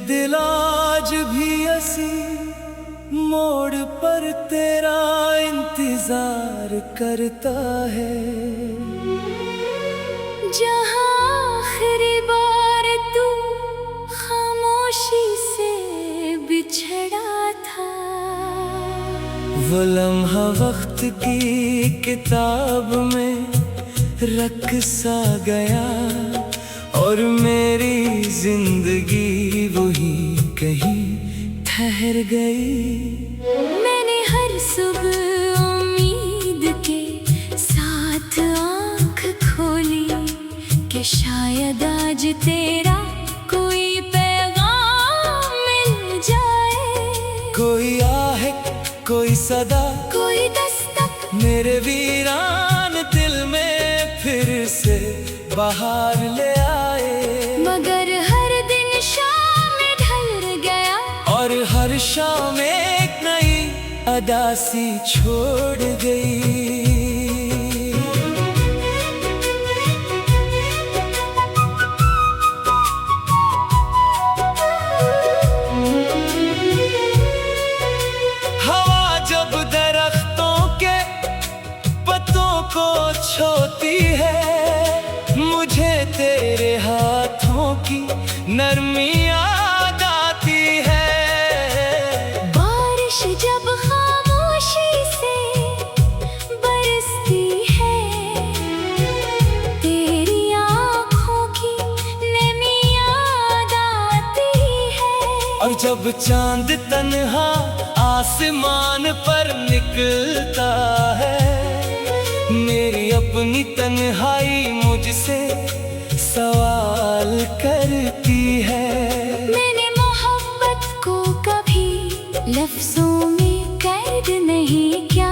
दिल आज भी हंसी मोड़ पर तेरा इंतजार करता है। जहाँ आखिरी बार तू खामोशी से बिछड़ा था, वो लम्हा वक्त की किताब में रख सा गया और मेरी जिंदगी वही कहीं ठहर गई। मैंने हर सुबह उम्मीद के साथ आँख खोली कि शायद आज तेरा कोई पैगाम मिल जाए। कोई आहे, कोई सदा, कोई दस्तक मेरे वीरान दिल में फिर से बाहर ले आए। मगर हर दिन शाम में ढल गया और हर शाम एक नई अदासी छोड़ गई। हवा जब दरख्तों के पत्तों को छोती है, मुझे तेरे हाथों की नरमी याद आती है। बारिश जब खामोशी से बरसती है, तेरी आँखों की नमी याद आती है। और जब चांद तन्हा आसमान पर निकलता है, मेरी अपनी तन्हाई मुझसे सवाल करती है। मैंने मोहब्बत को कभी लफ्जों में कैद नहीं किया,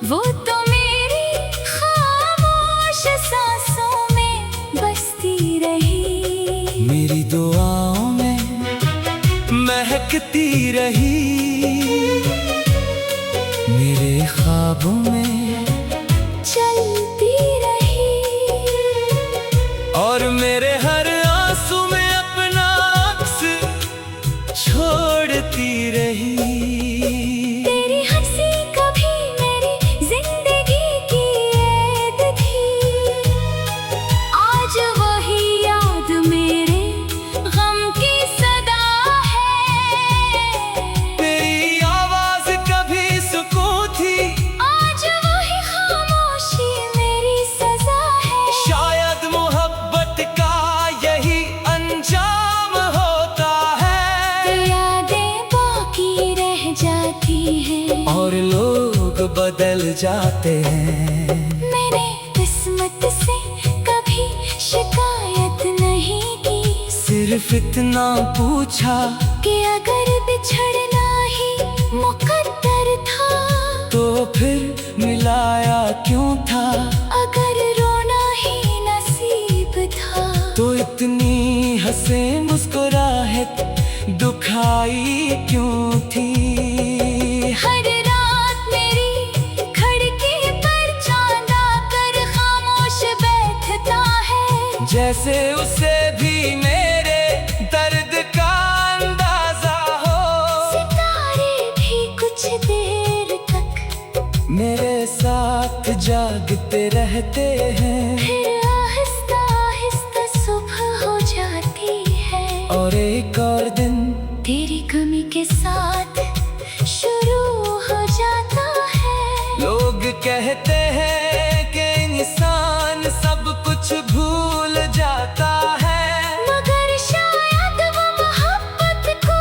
वो तो मेरी खामोश सांसों में बसती रही। मेरी दुआओं में महकती रही, मेरे ख्वाबों में चलती रही, और मेरे हर आंसू में अपना अक्स छोड़ती रही। तेरी हंसी कभी मेरी जिंदगी की ऐद थी, आज वही याद मेरे गम की सदा है। तेरी आवाज कभी सुकून थी, आज वही खामोशी मेरी सजा है। शायद मोहब्बत का यही अंजाम होता है। यादें बाकी रह जाती हैं और लोग बदल जाते हैं। मैंने किस्मत से कभी शिकायत नहीं की, सिर्फ इतना पूछा कि अगर बिछड़ना ही मुकद्दर था, तो फिर मिलाया क्यों था। अगर रोना ही नसीब था, तो इतनी हंसे मुस्कुराहट दुखाई क्यों थी। हर रात मेरी खिड़की पर चांद आकर खामोश बैठता है, जैसे उसे भी मेरे दर्द का अंदाजा हो। सितारे भी कुछ देर तक मेरे साथ जागते रहते हैं, फिर आहिस्ता आहिस्ता सुबह हो जाती है। और एक और दिन तेरी कमी के साथ शुरू हो जाता है। लोग कहते हैं कि इंसान सब कुछ भूल जाता है, मगर शायद वो मोहब्बत को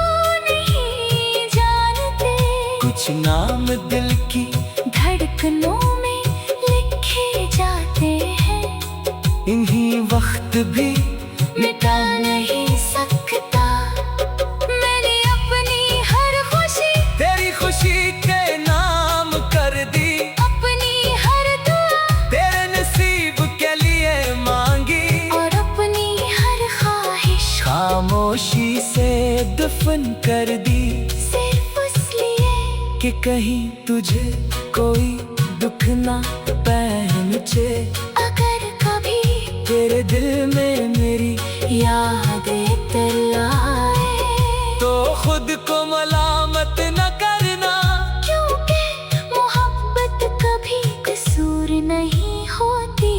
नहीं जानते। कुछ नाम दिल की धड़कनों में लिखे जाते हैं, इन्हीं वक्त भी मिटा नहीं सकता। मैंने अपनी हर खुशी तेरी खुशी के नाम कर दी, अपनी हर दुआ तेरे नसीब के लिए मांगी, और अपनी हर ख्वाहिश खामोशी से दफन कर दी। सिर्फ इसलिए कि कहीं तुझे कोई दुख ना पहुंचे। अगर कभी तेरे दिल में मेरी यादें तलाए, खुद को मलामत न करना, क्योंकि मोहब्बत कभी कसूर नहीं होती।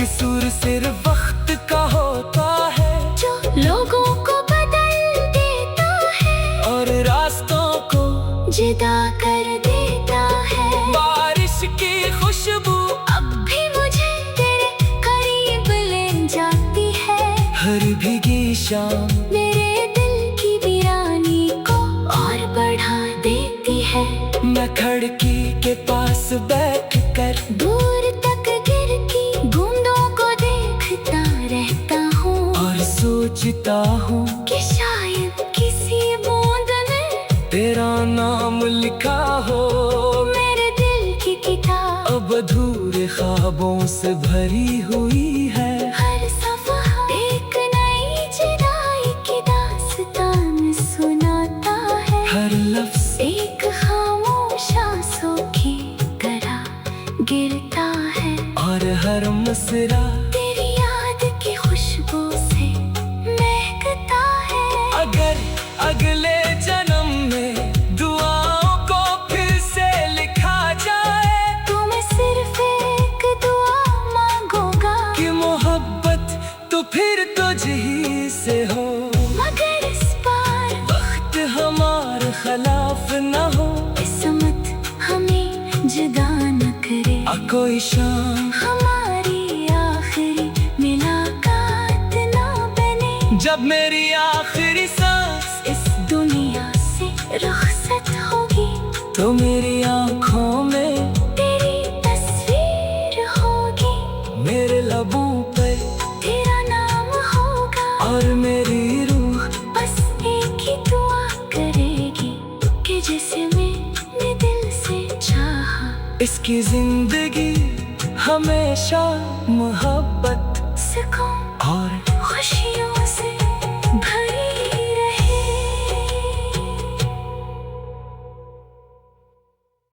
कसूर सिर्फ वक्त का होता है जो लोगों को बदल देता है और रास्तों को जुदा कर देता है। बारिश की खुशबू अब भी मुझे तेरे करीब ले जाती है। हर भीगी शाम मेरे दिल की वीरानी को और बढ़ा देती है। मैं खिड़की के पास बैठ कर दूर तक गिरती बूंदों को देखता रहता हूँ और सोचता हूँ कि शायद किसी बूंद में तेरा नाम लिखा हो। मेरे दिल की किताब अब अधूरे ख्वाबों से भरी हुई है। हर सफ़ा एक नई जुदाई की दास्तान सुनाता है। हर लफ्ज़ एक खामोश आंसू की तरह गिरता है और हर मसरा तेरी याद की खुशबू से महकता है। अगर अगले जन्म में दुआओं को फिर से लिखा जाए तो मैं सिर्फ एक दुआ मांगूंगा कि मोहब्बत तो फिर तुझी से हो। मगर इस बार वक्त हमारे खिलाफ न हो, किस्मत हमें जुदा न करे। कोई शाम हमारी आखिरी मुलाकात ना बने। जब मेरी आखिरी सांस इस दुनिया से रुखसत होगी तो मेरी आँखों में तेरी तस्वीर होगी। मेरे लबों पर तेरा नाम होगा और मेरी रूह बस एक ही दुआ करेगी कि जिसे मैंने दिल से चाहा। इसकी जिंदगी हमेशा मोहब्बत सुकून और खुशियों